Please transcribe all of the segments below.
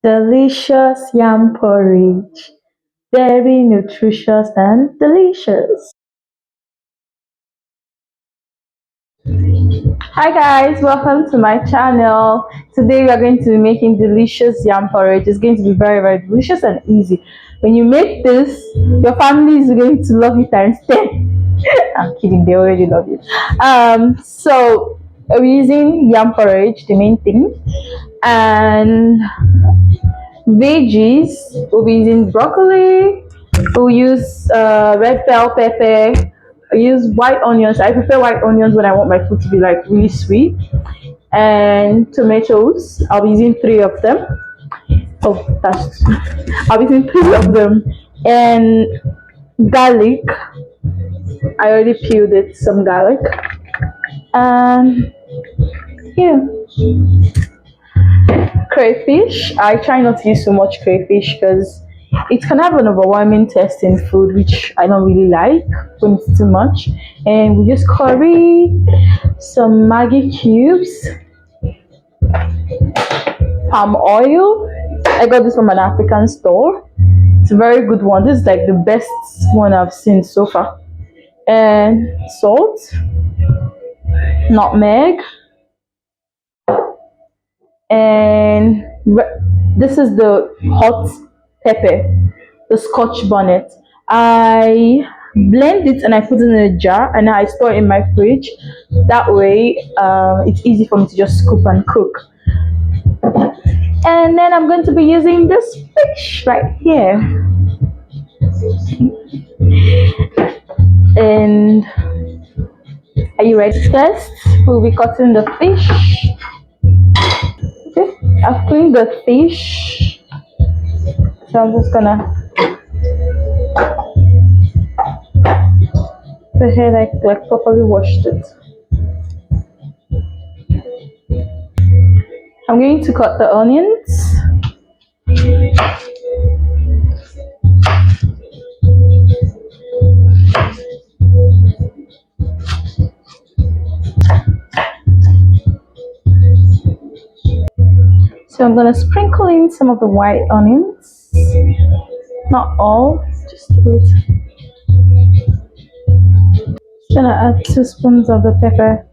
Delicious yam porridge. Very nutritious and delicious. Hi guys, welcome to my channel. Today we are going to be making delicious yam porridge. It's going to be very delicious and easy. When you make this, your family is going to love you times 10. I'm kidding, they already love you. So we're using yam porridge, the main thing, and veggies. We'll be using broccoli. We'll use red bell pepper. I use white onions. I prefer white onions when I want my food to be like really sweet. And tomatoes. I'll be using three of them. Oh, that's. I'll be using three of them. And garlic. I already peeled it. Some garlic. And yeah, crayfish. I try not to use so much crayfish because it can have an overwhelming taste in food, which I don't really like when it's too much. And we use curry, some Maggi cubes, palm oil. I got this from an African store. It's a very good one. This is like the best one I've seen so far. And salt, nutmeg, and this is the hot pepper, the scotch bonnet. I blend it and I put it in a jar and I store it in my fridge. That way it's easy for me to just scoop and cook. And then I'm going to be using this fish right here. And are you ready? First we'll be cutting the fish. Okay, I've cleaned the fish, so I'm just gonna go ahead like properly washed it. I'm going to cut the onions. So I'm gonna sprinkle in some of the white onions, not all, just a bit. Gonna add 2 spoons of the pepper.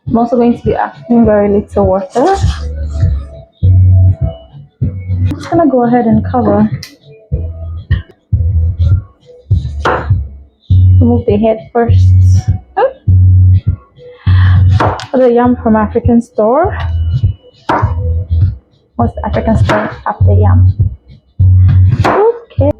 I'm also going to be adding very little water. I'm just gonna go ahead and cover. Remove the head first. The yam from African store. Most African stores have the yam. Okay.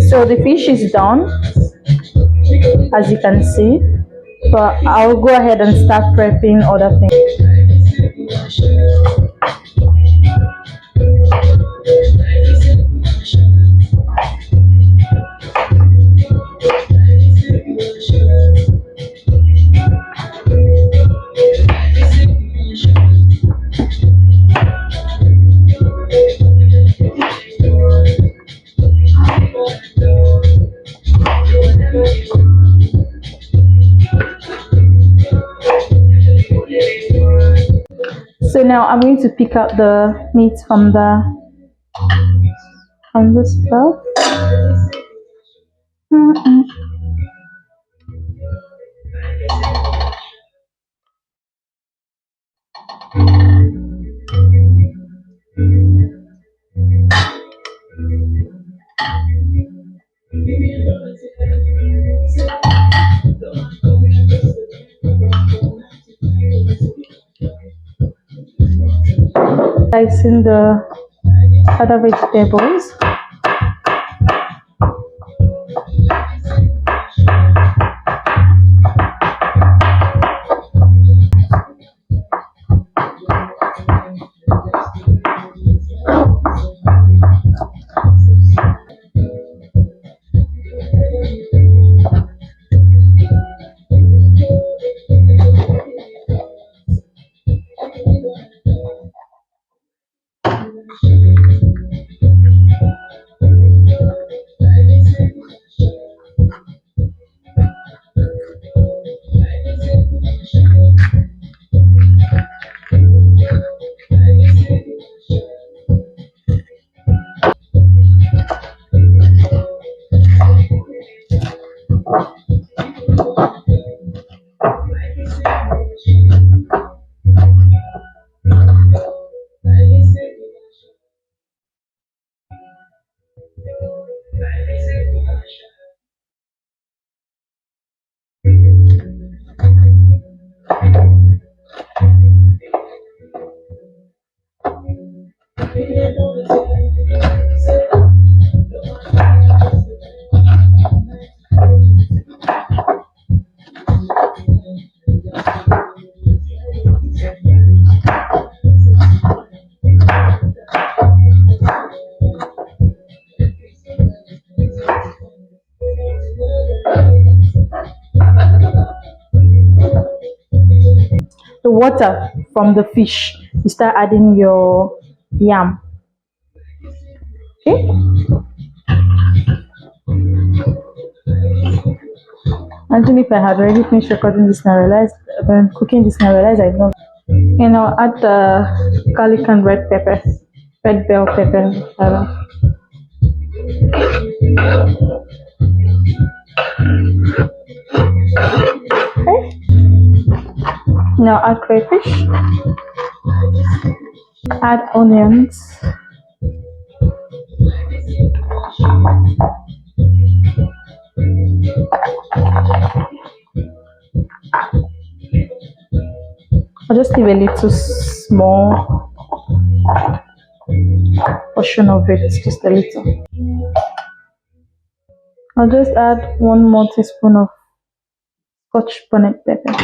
So the fish is done, as you can see, but I'll go ahead and start prepping other things. So now I'm going to pick out the meat from the spell. Slicing the other vegetables. The water from the fish, you start adding your yam. Okay. Imagine if I had already finished recording this and I realized, cooking this and I realized I know. And I'll add the garlic and red pepper, red bell pepper. Okay. Now add crayfish. Add onions. I'll just leave a little small portion of it, just a little. I'll just add 1 more teaspoon of Scotch bonnet pepper.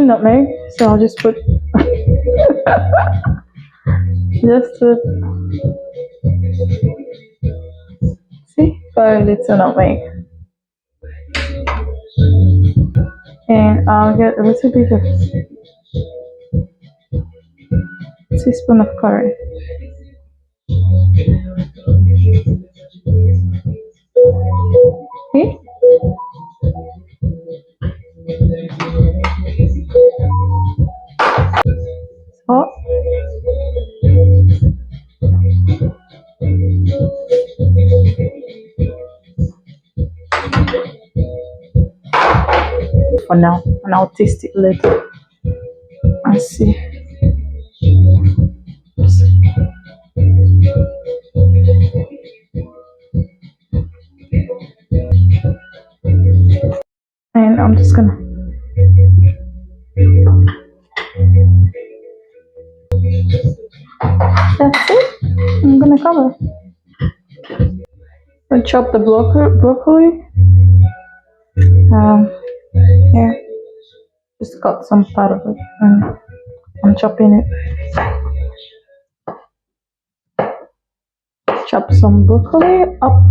Nutmeg, so I'll just put just put, see, very little nutmeg. And I'll get a little bit of teaspoon of curry. Okay. Salt. For now, and I'll taste it later and see. And I'm just gonna that's it. I'm gonna cover. I'll chop the broccoli. Here, just got some part of it, and I'm chopping it. Chop some broccoli up.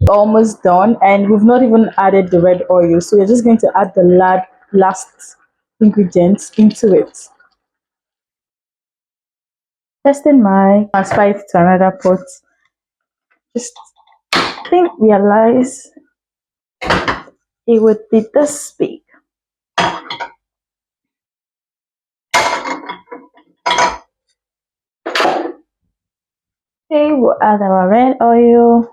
Almost done, and we've not even added the red oil, so we're just going to add the last ingredients into it. Testing my transfer it to another pot. Just think realize it would be this big. Okay, we'll add our red oil.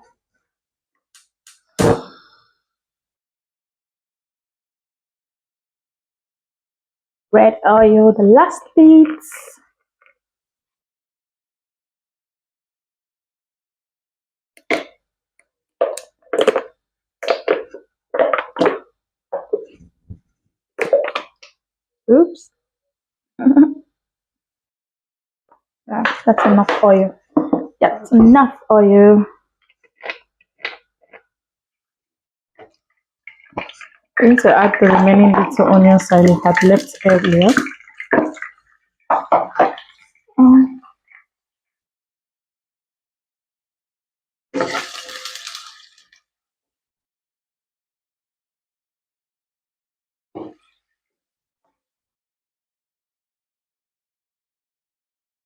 Red oil, the last bit. Oops. That's enough oil. That's enough oil. I'm going to add the remaining little onions I had left earlier.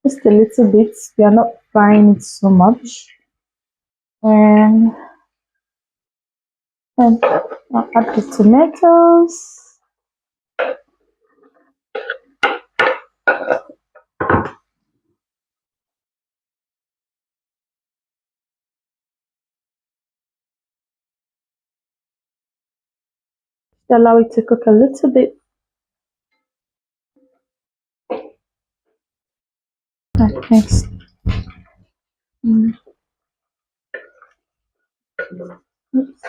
Just a little bit. We are not frying it so much. And I'll add the tomatoes. Allow it to cook a little bit. Next. Oops.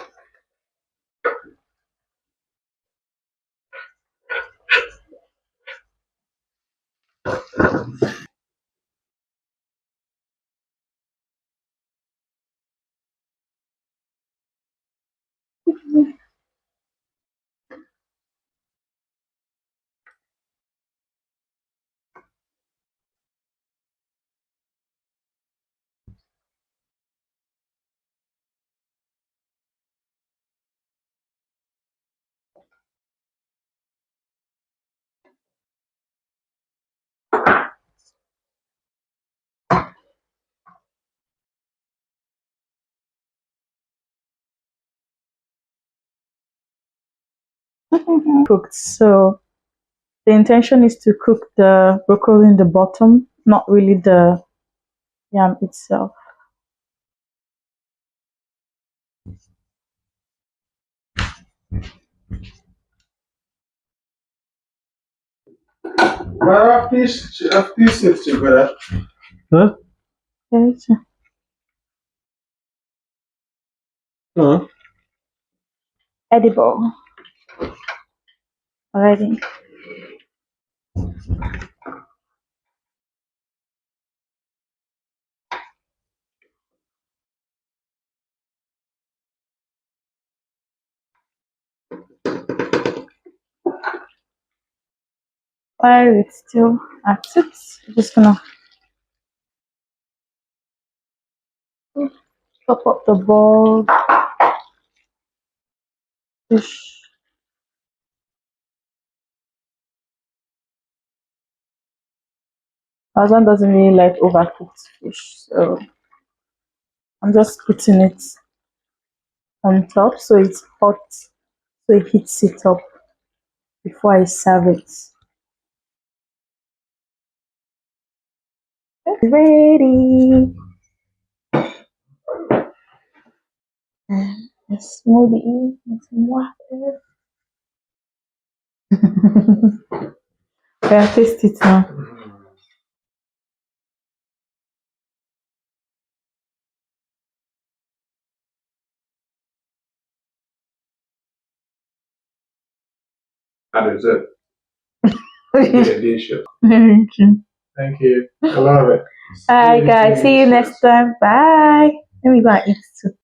Cooked. So the intention is to cook the broccoli in the bottom, not really the yam itself. Well, I've tasted it, brother. Huh? Yes. Huh? Edible already. While it's still at it, I'm just gonna chop up the ball fish. My husband doesn't really like overcooked fish, so I'm just putting it on top so it's hot, so it heats it up before I serve it. Ready. And a smoothie and some water. Yeah, taste it now. That is it. Thank Delicious. you. Thank you. I love it. Bye, guys. See you next time. Bye. Let me go and eat too.